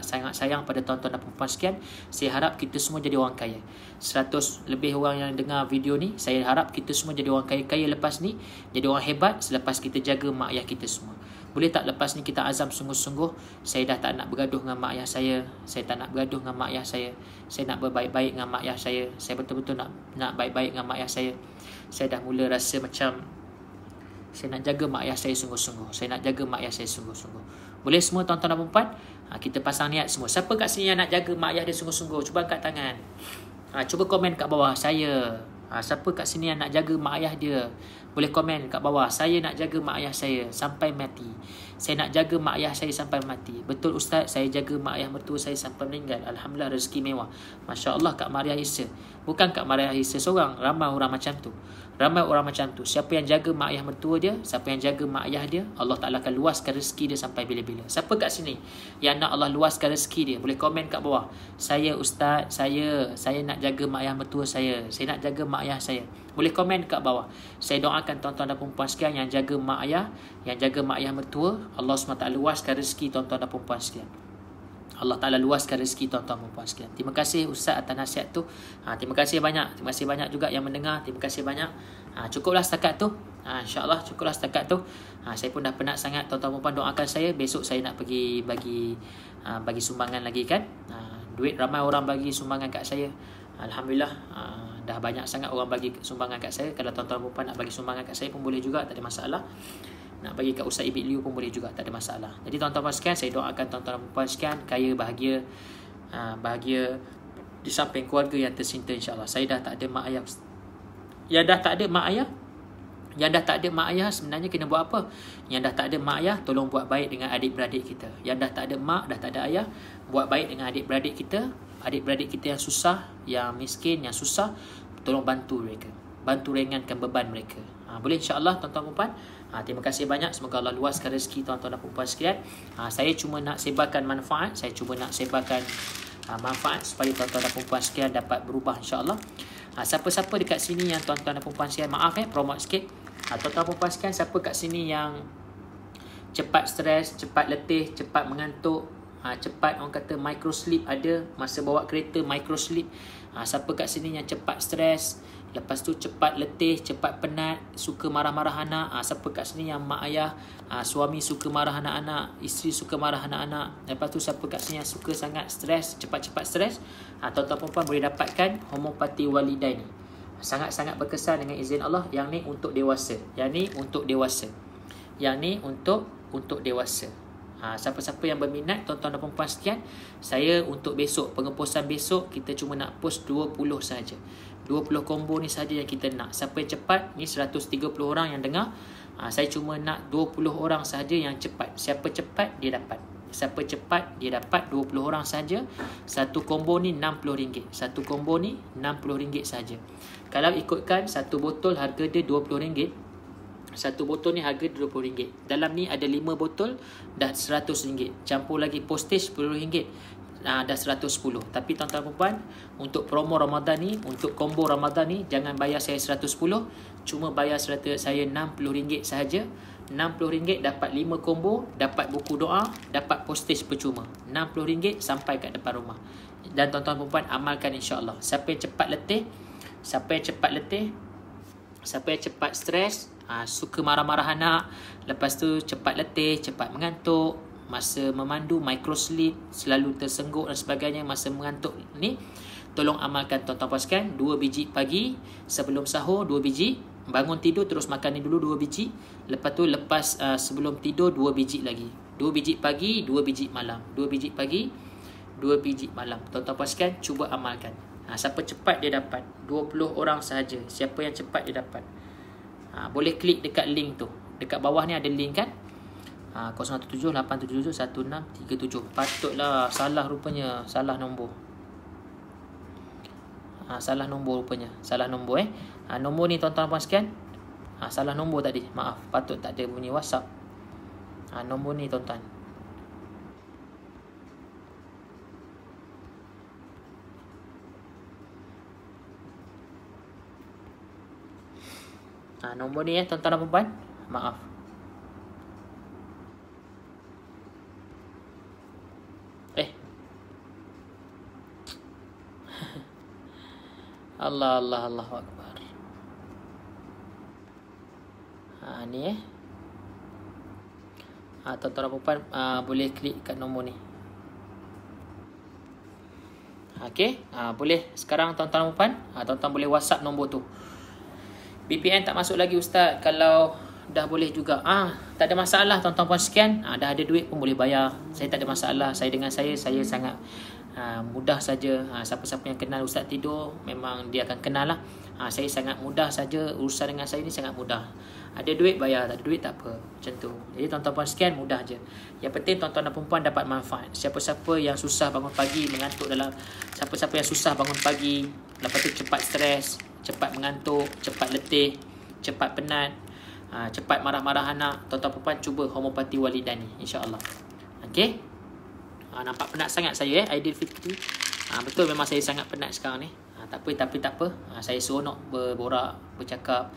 sangat sayang pada tuan-tuan dan perempuan sekian. Saya harap kita semua jadi orang kaya. 100 lebih orang yang dengar video ni, saya harap kita semua jadi orang kaya-kaya lepas ni, jadi orang hebat selepas kita jaga mak ayah kita semua. Boleh tak lepas ni kita azam sungguh-sungguh, saya dah tak nak bergaduh dengan mak ayah saya tak nak bergaduh dengan mak ayah saya nak berbaik-baik dengan mak ayah saya betul-betul nak baik-baik dengan mak ayah saya dah mula rasa macam saya nak jaga mak ayah saya sungguh-sungguh. Boleh semua tuan-tuan dan perempuan? Kita pasang niat semua. Siapa kat sini yang nak jaga mak ayah dia sungguh-sungguh? Cuba angkat tangan. Cuba komen kat bawah, saya. Siapa kat sini yang nak jaga mak ayah dia? Boleh komen kat bawah, saya nak jaga mak ayah saya sampai mati. Saya nak jaga mak ayah saya sampai mati. Betul Ustaz, saya jaga mak ayah mertua saya sampai meninggal. Alhamdulillah, rezeki mewah. Masya Allah Kak Maria Isa. Bukan Kak Maria Isa seorang, ramai orang macam tu. Ramai orang macam tu. Siapa yang jaga mak ayah mertua dia, siapa yang jaga mak ayah dia, Allah Ta'ala akan luaskan rezeki dia sampai bila-bila. Siapa kat sini yang nak Allah luaskan rezeki dia, boleh komen kat bawah. Saya Ustaz, saya nak jaga mak ayah mertua saya nak jaga mak ayah saya. Boleh komen kat bawah. Saya doakan tuan-tuan dan perempuan sekalian yang jaga mak ayah, yang jaga mak ayah mertua, Allah SWT luaskan rezeki tuan-tuan dan perempuan sekalian. Allah Ta'ala luaskan rezeki tuan-tuan dan perempuan sekalian. Terima kasih Ustaz atas nasihat tu. Terima kasih banyak. Terima kasih banyak juga yang mendengar. Terima kasih banyak. Cukuplah setakat tu. InsyaAllah cukuplah setakat tu. Saya pun dah penat sangat. Tuan-tuan dan perempuan doakan saya. Besok saya nak pergi bagi sumbangan lagi kan. Duit ramai orang bagi sumbangan kat saya. Alhamdulillah. Dah banyak sangat orang bagi sumbangan kat saya. Kalau tuan-tuan dan perempuan nak bagi sumbangan kat saya pun boleh juga. Tak ada masalah. Nak bagi kat Ustaz Ibit Liu pun boleh juga, tak ada masalah. Jadi tuan-tuan sekalian, saya doakan tuan-tuan dan puan sekalian kaya, bahagia di samping keluarga yang tercinta insya-Allah. Saya dah tak ada mak ayah. Yang dah tak ada mak ayah sebenarnya kena buat apa? Yang dah tak ada mak ayah, tolong buat baik dengan adik-beradik kita. Yang dah tak ada mak, dah tak ada ayah, buat baik dengan adik-beradik kita. Adik-beradik kita yang susah, yang miskin, yang susah, tolong bantu mereka. Bantu ringankan beban mereka. Boleh insya-Allah tuan-tuan dan puan. Terima kasih banyak. Semoga Allah luaskan rezeki tuan-tuan dan puan sekalian. Saya cuma nak sebarkan manfaat. Saya cuma nak sebarkan manfaat supaya tuan-tuan dan puan sekalian dapat berubah insya-Allah. Siapa-siapa dekat sini yang tuan-tuan dan puan sekalian, maaf promote sikit. Tuan-tuan dan puan sekalian, siapa kat sini yang cepat stres, cepat letih, cepat mengantuk, cepat orang kata micro sleep ada, masa bawa kereta micro sleep. Siapa kat sini yang cepat stres, lepas tu cepat letih, cepat penat, suka marah-marah anak. Siapa kat sini yang mak ayah, suami suka marah anak-anak, isteri suka marah anak-anak. Lepas tu siapa kat sini yang suka sangat stres, cepat-cepat stres, tuan-tuan perempuan boleh dapatkan Homopati Walidain. Sangat-sangat berkesan dengan izin Allah. Yang ni untuk dewasa. Yang ni untuk dewasa. Yang ni untuk dewasa. Siapa-siapa yang berminat, tuan-tuan dan perempuan sekalian, saya untuk besok, pengeposan besok, kita cuma nak post 20 saja. 20 combo ni saja yang kita nak. Siapa yang cepat, ni 130 orang yang dengar. Saya cuma nak 20 orang saja yang cepat. Siapa cepat, dia dapat. Siapa cepat, dia dapat 20 orang saja. Satu combo ni RM60. Satu combo ni RM60 saja. Kalau ikutkan, satu botol harga dia RM20. Satu botol ni harga RM20. Dalam ni ada 5 botol, dah RM100. Campur lagi postage RM10. Dah 110. Tapi tuan-tuan dan puan, untuk promo Ramadan ni, untuk combo Ramadan ni, jangan bayar saya 110, cuma bayar saya RM60 sahaja. RM60 dapat 5 combo, dapat buku doa, dapat postage percuma. RM60 sampai kat depan rumah. Dan tuan-tuan dan puan, amalkan insya-Allah. Siapa yang cepat letih, siapa yang cepat stres, suka marah-marah anak, lepas tu cepat letih, cepat mengantuk, masa memandu micro sleep, selalu tersengguk dan sebagainya masa mengantuk ni, tolong amalkan tuan-tuan puan sekalian. 2 biji pagi sebelum sahur, 2 biji. Bangun tidur terus makan ni dulu 2 biji. Lepas tu sebelum tidur 2 biji lagi. 2 biji pagi, 2 biji malam. 2 biji pagi, 2 biji malam. Tuan-tuan puan sekalian, cuba amalkan. Siapa cepat dia dapat. 20 orang sahaja. Siapa yang cepat dia dapat. Boleh klik dekat link tu. Dekat bawah ni ada link kan. 017-877-1637. Patutlah salah rupanya. Salah nombor. Salah nombor rupanya. Salah nombor nombor ni tuan-tuan puan sekalian. Salah nombor tadi. Maaf. Patut tak ada bunyi WhatsApp. Nombor ni tuan-tuan. Nombor ni tuan-tuan dan puan. Maaf. Allahu Akbar. Ni tuan-tuan dan puan boleh klik kat nombor ni. Okey, boleh sekarang tuan-tuan dan puan, tuan-tuan boleh WhatsApp nombor tu. BPN tak masuk lagi Ustaz. Kalau dah boleh juga. Tak ada masalah tuan-tuan puan sekian. Dah ada duit pun boleh bayar. Saya tak ada masalah. Saya dengan saya sangat Mudah saja. Siapa-siapa yang kenal Ustaz tidur, memang dia akan kenal lah. Saya sangat mudah saja, urusan dengan saya ni sangat mudah. Ada duit bayar, tak ada duit tak apa, macam tu. Jadi tuan-tuan puan sekian, mudah je. Yang penting tuan-tuan dan perempuan dapat manfaat. Siapa-siapa yang susah bangun pagi, mengantuk siapa-siapa yang susah bangun pagi, lepas tu cepat stres, cepat mengantuk, cepat letih, cepat penat, cepat marah-marah anak, tuan-tuan perempuan cuba Homopati Walidani, insya-Allah. Okey. Nampak penat sangat saya Aidilfitri. Betul, memang saya sangat penat sekarang ni. Tapi tak apa. Saya seronok berborak, bercakap,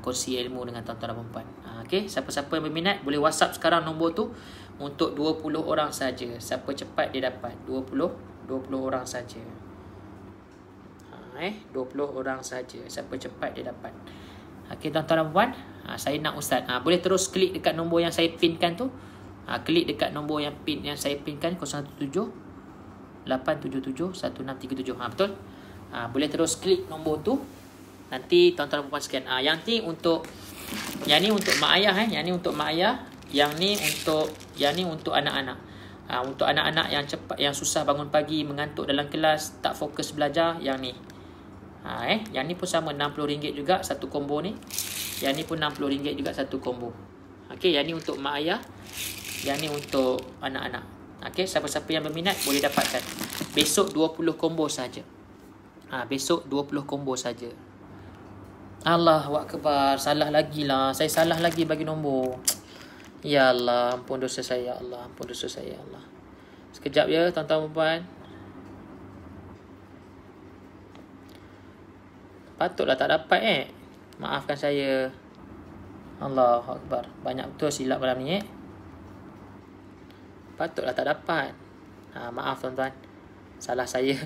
kongsi ilmu dengan tuan-tuan dan perempuan. Okey, siapa-siapa yang berminat boleh WhatsApp sekarang nombor tu untuk 20 orang saja. Siapa cepat dia dapat 20 orang saja. 20 orang saja. Siapa cepat dia dapat. Okey tuan-tuan dan puan, saya nak Ustaz. Boleh terus klik dekat nombor yang saya pinkan tu. Klik dekat nombor yang saya pinkan 017 877 1637. Betul? Boleh terus klik nombor tu. Nanti tuan-tuan dan puan sekian. Yang ni untuk mak ayah Yang ni untuk mak ayah. Yang ni untuk anak-anak. Untuk anak-anak yang cepat, yang susah bangun pagi, mengantuk dalam kelas, tak fokus belajar, yang ni. Yang ni pun sama RM60 juga satu combo ni. Yang ni pun RM60 juga satu combo. Okey, yang ni untuk mak ayah, yang ni untuk anak-anak. Okey, siapa-siapa yang berminat boleh dapatkan. Besok 20 combo saja. Besok 20 combo saja. Allahu Akbar, salah lagi lah. Saya salah lagi bagi nombor. Ya Allah, ampun dosa saya, ya Allah, ampun dosa saya, ya Allah. Sekejap ya tuan-tuan dan puan. Patutlah tak dapat Maafkan saya. Allahu Akbar. Banyak betul silap malam ni Patutlah tak dapat. Maaf tuan-tuan, salah saya.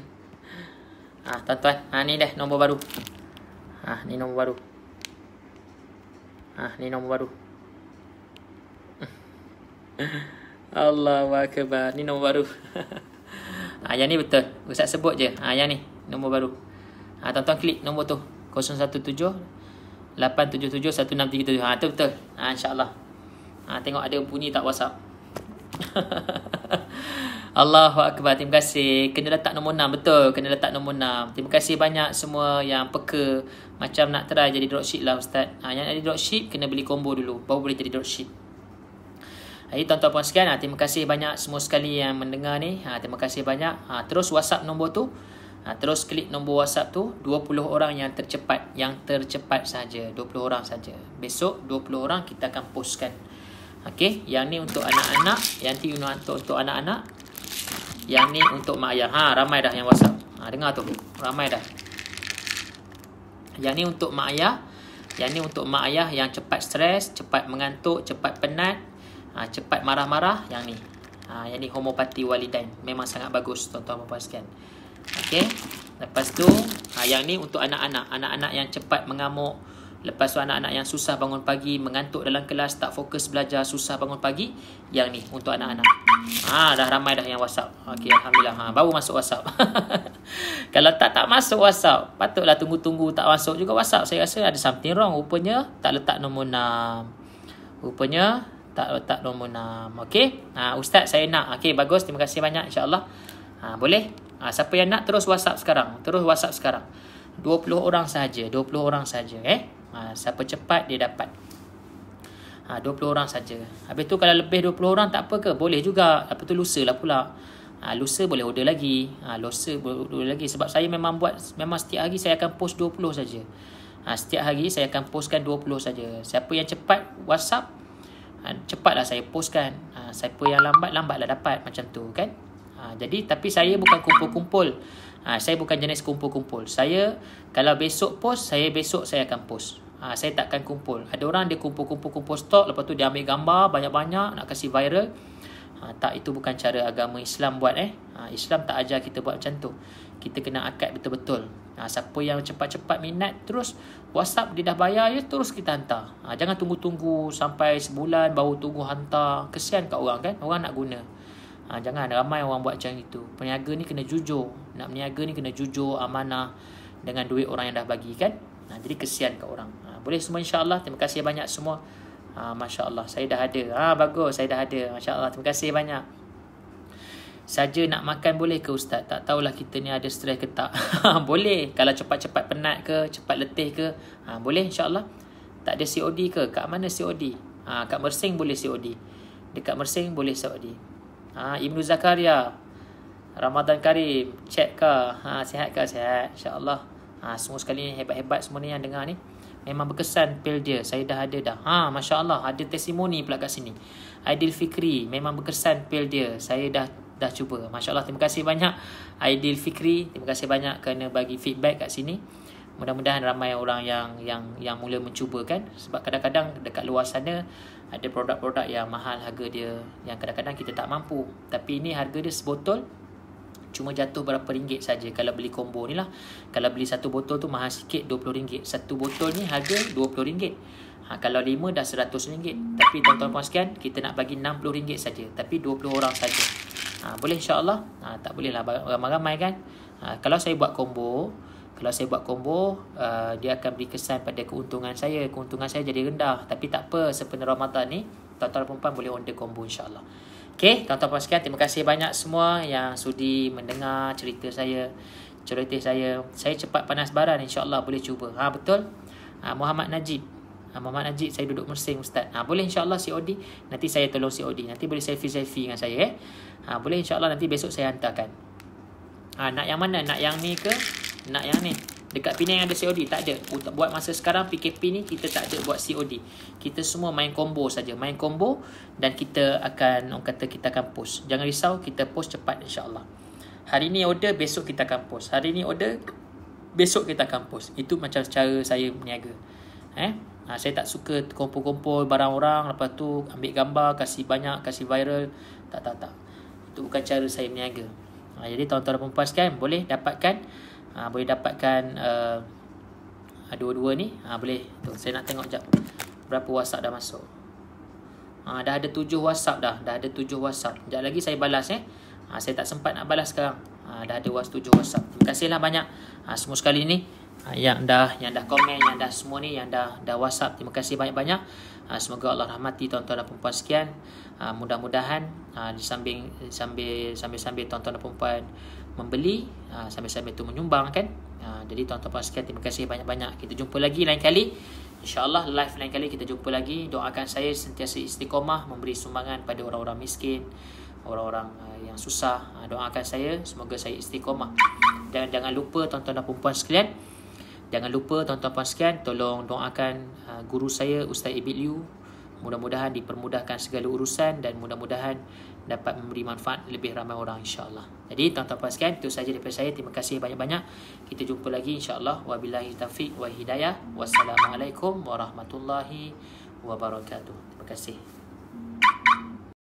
Tuan-tuan, ni dah nombor baru. Ni nombor baru. Ni nombor baru. Allahu Akbar. Ni nombor baru. Yang ni betul. Ustaz sebut je. Yang ni nombor baru. Tuan-tuan klik nombor tu 017 877 1637. Tu betul. InsyaAllah. Tengok ada bunyi tak WhatsApp. Allahu Akbar. Terima kasih. Kena letak nombor 6. Betul, kena letak nombor 6. Terima kasih banyak semua yang peka. Macam nak try jadi dropship lah Ustaz. Yang nak jadi dropship kena beli combo dulu, baru boleh jadi dropship. Jadi tuan-tuan puan sekalian, terima kasih banyak semua sekali yang mendengar ni. Terima kasih banyak. Terus WhatsApp nombor tu. Terus klik nombor WhatsApp tu. 20 orang yang tercepat. Yang tercepat saja, 20 orang saja. Besok 20 orang kita akan postkan. Okey, yang ni untuk anak-anak, yang ni untuk anak-anak, yang ni untuk mak ayah. Ramai dah yang WhatsApp. Dengar tu, ramai dah. Yang ni untuk mak ayah, yang ni untuk mak ayah yang cepat stres, cepat mengantuk, cepat penat, cepat marah-marah. Yang ni, yang ni Homopati Walidain. Memang sangat bagus tuan-tuan dan puan sekalian. Okey, lepas tu yang ni untuk anak-anak, anak-anak yang cepat mengamuk. Lepas tu anak-anak yang susah bangun pagi, mengantuk dalam kelas, tak fokus belajar, susah bangun pagi. Yang ni untuk anak-anak. Dah ramai dah yang WhatsApp. Okey, alhamdulillah. Baru masuk WhatsApp. Kalau tak masuk WhatsApp, patutlah tunggu-tunggu tak masuk juga WhatsApp. Saya rasa ada something wrong. Rupanya tak letak nombor 6. Rupanya tak letak nombor 6. Okey. Ustaz saya nak. Okey, bagus. Terima kasih banyak, insya-Allah. Boleh? Siapa yang nak terus WhatsApp sekarang. Terus WhatsApp sekarang. 20 orang saja. 20 orang saja. Siapa cepat dia dapat. 20 orang saja. Habis tu kalau lebih 20 orang tak apa ke? Boleh juga. Apa tu lusa lah pula. Lusa boleh order lagi. Lusa boleh order lagi. Sebab saya memang setiap hari saya akan post 20 saja. Setiap hari saya akan postkan 20 saja. Siapa yang cepat WhatsApp, cepatlah saya postkan. Siapa yang lambatlah dapat. Macam tu kan. Jadi tapi saya bukan kumpul-kumpul. Saya bukan jenis kumpul-kumpul. Saya kalau besok post, besok saya akan post. Saya takkan kumpul. Ada orang dia kumpul stok, lepas tu dia ambil gambar banyak-banyak nak kasih viral. Tak, itu bukan cara agama Islam buat. Islam tak ajar kita buat macam tu. Kita kena akad betul-betul. Siapa yang cepat-cepat minat, terus WhatsApp dia dah bayar je, terus kita hantar. Jangan tunggu-tunggu sampai sebulan baru tunggu hantar. Kesian kat orang kan, orang nak guna. Jangan, ramai orang buat macam itu. Peniaga ni kena jujur. Nak berniaga ni kena jujur, amanah dengan duit orang yang dah bagi kan. Jadi kesian kat orang. Boleh semua, insya-Allah. Terima kasih banyak semua. Masya-Allah, saya dah ada. Bagus, saya dah ada. Masya-Allah, terima kasih banyak. Saja nak makan boleh ke Ustaz? Tak tahulah kita ni ada stres ke tak. Boleh. Kalau cepat-cepat penat ke, cepat letih ke, boleh insyaAllah. Tak ada COD ke? Kat mana COD? Kat Mersing boleh COD. Dekat Mersing boleh COD. Ibnu Zakaria, Ramadan Karim, cek ke? Sihat ke? Sihat, insyaAllah. Semua sekali ni hebat-hebat semua ni yang dengar ni. Memang berkesan pil dia. Saya dah ada dah. Masya Allah, ada testimoni pula kat sini. Aidil Fikri, memang berkesan pil dia. Saya dah cuba. Masya Allah, terima kasih banyak Aidil Fikri. Terima kasih banyak kerana bagi feedback kat sini. Mudah-mudahan ramai orang yang mula mencuba kan. Sebab kadang-kadang dekat luar sana ada produk-produk yang mahal harga dia, yang kadang-kadang kita tak mampu. Tapi ini harga dia sebotol cuma jatuh berapa ringgit saja kalau beli combo ni lah. Kalau beli satu botol tu mahal sikit, RM20. Satu botol ni harga RM20. Kalau 5 dah RM100. Tapi tuan-tuan puan sekalian, kita nak bagi RM60 saja. Tapi 20 orang saja. Boleh insyaAllah. Tak boleh lah ramai-ramai kan. Kalau saya buat combo, dia akan beri kesan pada keuntungan saya. Keuntungan saya jadi rendah. Tapi tak apa, sepenuh Ramadan ni tuan-tuan perempuan boleh order combo insyaAllah. Okay, tuan-tuan puan sekalian, terima kasih banyak semua yang sudi mendengar cerita saya, celoteh saya. Saya cepat panas baran, insyaAllah boleh cuba. Betul. Muhammad Najib, saya duduk Mersing Ustaz. Boleh insyaAllah COD. Nanti saya tolong COD. Nanti boleh selfie dengan saya. Boleh insyaAllah, nanti besok saya hantarkan. Nak yang mana? Nak yang ni ke? Nak yang ni? Dekat Penang ada COD? Tak ada. Buat masa sekarang PKP ni kita tak ada buat COD. Kita semua main combo saja. Main combo dan kita akan, orang kata kita akan post. Jangan risau, kita post cepat insyaAllah. Hari ni order, besok kita akan post. Hari ni order, besok kita akan post. Itu macam cara saya berniaga. Saya tak suka kumpul-kumpul barang orang, lepas tu ambil gambar, kasih banyak, kasih viral. Tak. Itu bukan cara saya berniaga. Jadi tuan-tuan dan perempuan sekalian boleh dapatkan dua-dua ni. Boleh. Tu, saya nak tengok jap berapa WhatsApp dah masuk. Dah ada 7 WhatsApp dah. Dah ada 7 WhatsApp. Sekejap lagi saya balas saya tak sempat nak balas sekarang. Dah ada 7 WhatsApp. Terima kasihlah banyak semua sekali ni yang dah komen, yang dah semua ni, yang dah WhatsApp. Terima kasih banyak-banyak. Semoga Allah rahmati tuan-tuan dan perempuan sekian. Mudah-mudahan sambil tuan-tuan dan perempuan membeli, sambil-sambil tu menyumbang kan. Jadi tuan-tuan sekian, terima kasih banyak-banyak. Kita jumpa lagi lain kali, InsyaAllah live lain kali kita jumpa lagi. Doakan saya sentiasa istiqomah memberi sumbangan pada orang-orang miskin, orang-orang yang susah. Doakan saya semoga saya istiqomah. Dan jangan lupa tuan-tuan dan perempuan sekalian, tolong doakan guru saya Ustaz Ibit Liu. Mudah-mudahan dipermudahkan segala urusan dan mudah-mudahan dapat memberi manfaat lebih ramai orang insyaAllah. Jadi tuan-tuan sekalian, itu sahaja daripada saya. Terima kasih banyak-banyak. Kita jumpa lagi insyaAllah. Wabillahi taufiq wa hidayah. Wassalamualaikum warahmatullahi wabarakatuh. Terima kasih.